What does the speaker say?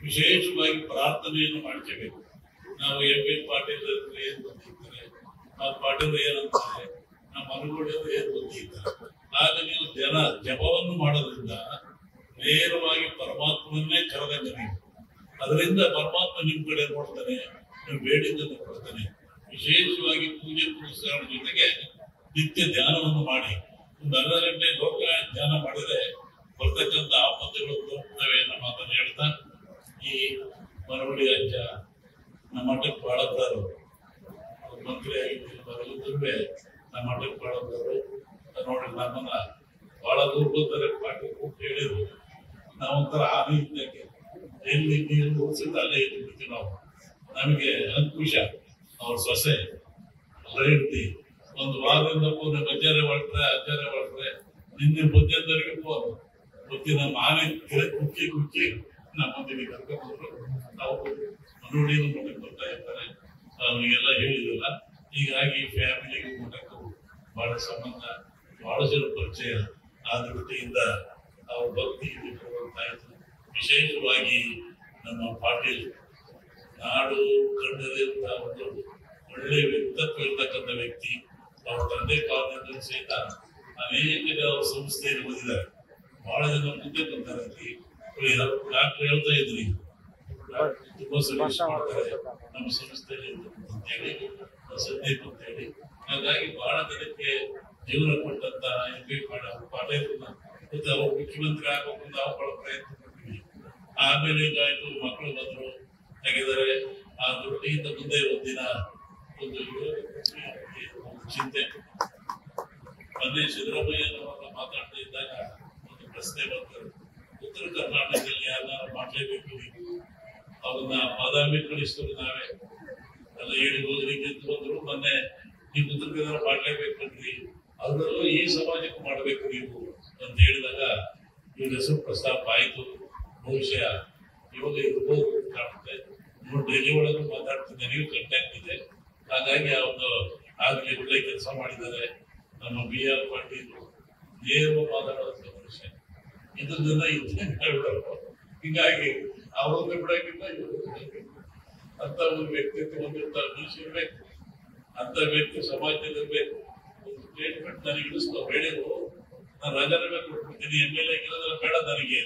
ವಿಶೇಷವಾಗಿ ಪ್ರಾರ್ಥನೆಯನ್ನು ಮಾಡ್ಕೋಬೇಕು. ನಾವು ಎಂ.ಬಿ. ಪಾಟೀಲ್ ಏನು ಬಂದಿರ್ತಾರೆ, ಆ ಪಾಟೀಲ್ ಏನಂತಾರೆ, ನಮ್ಮ ಮನಗೋಡಿಯವರು ಏನು ಬಂದಿರ್ತಾರೆ. ಆಗ ನೀವು ಜಪವನ್ನು ಮಾಡೋದ್ರಿಂದ ನೇರವಾಗಿ ಪರಮಾತ್ಮನ್ನೇ ಕರೆದಂಗೆ ನೀವು, ಅದರಿಂದ ಪರಮಾತ್ಮ ನಿಮ್ ಕಡೆ ನೋಡ್ತಾನೆ, ನೀವು ಬೇಡಿದ್ದನ್ನು ಕೊಡ್ತಾನೆ. ವಿಶೇಷವಾಗಿ ಪೂಜೆ ಪುರಸ್ಕಾರ ಜೊತೆಗೆ ನಿತ್ಯ ಧ್ಯಾನವನ್ನು ಮಾಡಿ ಒಂದು ಅರ್ಧ ಗಂಟೆ ಲೋಕ ಧ್ಯಾನ ಮಾಡಿದ್ರೆ ಬರ್ತಕ್ಕಂಥ ಆಪತ್ತುಗಳು ಹೋಗ್ತವೆ ಅನ್ನೋ ಮಾತನ್ನು ಹೇಳ್ತಾ, ಈ ಮರವಳ್ಳಿ ಅಜ್ಜ ನಮ್ಮ ಮಠಕ್ಕೆ ಬಹಳ ಬರೋರು, ಮಂತ್ರಿ ಆಗಿದ್ದೀನಿ ಬರಲಿದ್ದರೆ ನಮ್ಮ ಮಠಕ್ಕೆ ಬಹಳ ಬರೋರು ನೋಡಿ ನಮ್ಮನ್ನ ಬಹಳ ದೂರ ಬರ್ತಾರೆ. ಪಾಟೀಲ್ ಹೇಳಿದ್ರು, ನಾವೊಂಥರ ಆನೆ ಇದ್ದಕ್ಕೆ ಎಲ್ಲಿ ನೀರು ಉಳಿಸಿದ್ರೆ ಅಲ್ಲೇ ಇದ್ದು ಬಿಡ್ತೀವಿ ನಾವು. ನಮಗೆ ಅಂಕುಶ ಅವ್ರ ಸೊಸೆ ಹೇಳ್ತಿ ಒಂದು ವಾರದಿಂದ ಫೋನ್ ಅಜ್ಜಾರೆ ಹೊರಟ್ರೆ ನಿನ್ನೆ ಬುದ್ಧಂದವರಿಗೆ ಫೋನ್ ಗೊತ್ತಿ ನಮ್ಮ ಆನೆ ಕುಕ್ಕಿ ನಮ್ಮೊಂದಿಗೆ ಕರ್ಕೊಂಡ್ಬಂದ್ರು. ನಾವು ಮನೋಡಿಯನ್ನು ಮಠಕ್ಕೆ ಬರ್ತಾ ಇರ್ತಾರೆ, ಅವರಿಗೆಲ್ಲ ಹೇಳಿದಿಲ್ಲ. ಹೀಗಾಗಿ ಫ್ಯಾಮಿಲಿಗೂ ಮಠಕ್ಕೂ ಬಹಳ ಸಂಬಂಧ, ಬಹಳ ಜನ ಪರಿಚಯ. ಆ ದೃಷ್ಟಿಯಿಂದ ಅವ್ರ ಭಕ್ತಿ ಇತ್ತು. ವಿಶೇಷವಾಗಿ ನಮ್ಮ ಪಾಟೀಲ್ ನಾಡು ಕಂಡದಂತ ಒಂದು ಒಳ್ಳೆ ವ್ಯಕ್ತಿತ್ವ ಇರ್ತಕ್ಕಂಥ ವ್ಯಕ್ತಿ. ಅವ್ರ ತಂದೆ ಕಾಲದಿಂದ ಸಹಿತ ಅನೇಕ ಅವ್ರ ಸಂಸ್ಥೆಯನ್ನು ಓದಿದ್ದಾರೆ. ಬಹಳ ಜನ ಮುಂದೆ ಬಂತಾರೆ. ಡಾಕ್ಟರ್ ಹೇಳ್ತಾ ಇದ್ರಿ, ತುಂಬಾ ಸರ್ವಿಸ್ ಮಾಡ್ತಾರೆ ನಮ್ಮ ಸಂಸ್ಥೆಯಲ್ಲಿ ಅಂತೇಳಿ, ಸಂದೀಪ್ ಅಂತ ಹೇಳಿ. ಹಾಗಾಗಿ ಬಹಳ ಜನಕ್ಕೆ ಜೀವನ ಕೊಟ್ಟಂತ ಎಂ.ಬಿ. ಪಾಟೀಲ್ ಮತ್ತೆ ಅವ್ರು ಮುಖ್ಯಮಂತ್ರಿ ಆಗಬೇಕು ನಾವು ಬಹಳ ಪ್ರಯತ್ನ ಪಡ್ತೀವಿ. ಆಮೇಲೆ ಈಗಾಯ್ತು, ಮಕ್ಕಳು ಬಂದ್ರು ಹಾಗಿದ್ದಾರೆ. ಆ ದೃಷ್ಟಿಯಿಂದ ಮುಂದೆ ಒಂದಿನ ಒಂದು ಚಿಂತೆ. ಮೊನ್ನೆ ಸಿದ್ದರಾಮಯ್ಯನವರ ಮಾತಾಡ್ತಾ ಇದ್ದಾಗ ಒಂದು ಪ್ರಶ್ನೆ ಬಂದರು, ಉತ್ತರ ಕರ್ನಾಟಕದಲ್ಲಿ ಯಾರು ಮಾಡಲೇಬೇಕು, ಅವ್ರನ್ನ ಬಾದಾಮಿ ಕಳಿಸಿದ್ರು ನಾವೇ ಎಲ್ಲ ಹೇಳಿ ಹೋಗ್ಲಿಕ್ಕೆ ಅಂತ ಬಂದ್ರು. ಮೊನ್ನೆ ನೀವು ಉತ್ತರ ಕನ್ನಡ ಮಾಡ್ಲೇಬೇಕಲ್ರಿ, ಅವರಲ್ಲೂ ಈ ಸಮಾಜಕ್ಕೆ ಮಾಡಬೇಕು ನೀವು ಅಂತ ಹೇಳಿದಾಗ ಇವ್ರ ಹೆಸರು ಪ್ರಸ್ತಾಪ ಆಯ್ತು. ಬಹುಶಃ ಇವಾಗ ಇರ್ಬೋದು ಕಾಣುತ್ತೆ. ನೀವು ಡೈಲಿ ಒಳಗೂ ಮಾತಾಡ್ತಿದ್ದೆ, ನೀವು ಕಾಂಟ್ಯಾಕ್ಟ್ ಇದೆ. ಹಾಗಾಗಿ ಅವರು ಆಗಲಿ ಒಳ್ಳೆ ಕೆಲಸ ಮಾಡಿದ್ದಾರೆ. ನಮ್ಮ B.R. ಪಾಟೀಲ್ ನೇರವಾಗಿ ಮಾತಾಡೋದಂತ ಮನುಷ್ಯ, ಇದನ್ನ ಹೇಳ್ಬೇಕು. ಹೀಗಾಗಿ ಅವ್ರನ್ನ ಬಿಡಕ್ಕಿಂತ ಅಂತ ಒಂದು ವ್ಯಕ್ತಿತ್ವ ಹೊಂದಿರ್ತ ಮನುಷ್ಯರ್ಬೇಕು, ಅಂತ ವ್ಯಕ್ತಿ ಸಮಾಜದಲ್ಲಿ ಇರ್ಬೇಕು. ಒಂದು ಸ್ಟೇಟ್ಮೆಂಟ್ ನನಗೆ ಇಳಿಸ್ತಾ ಹೇಳಿದ್ರು, ನಾನು ರಾಜೀನಾಮೆ ಕೊಟ್ಬಿಡ್ತೀನಿ, MLA ಬೇಡ ನನಗೆ.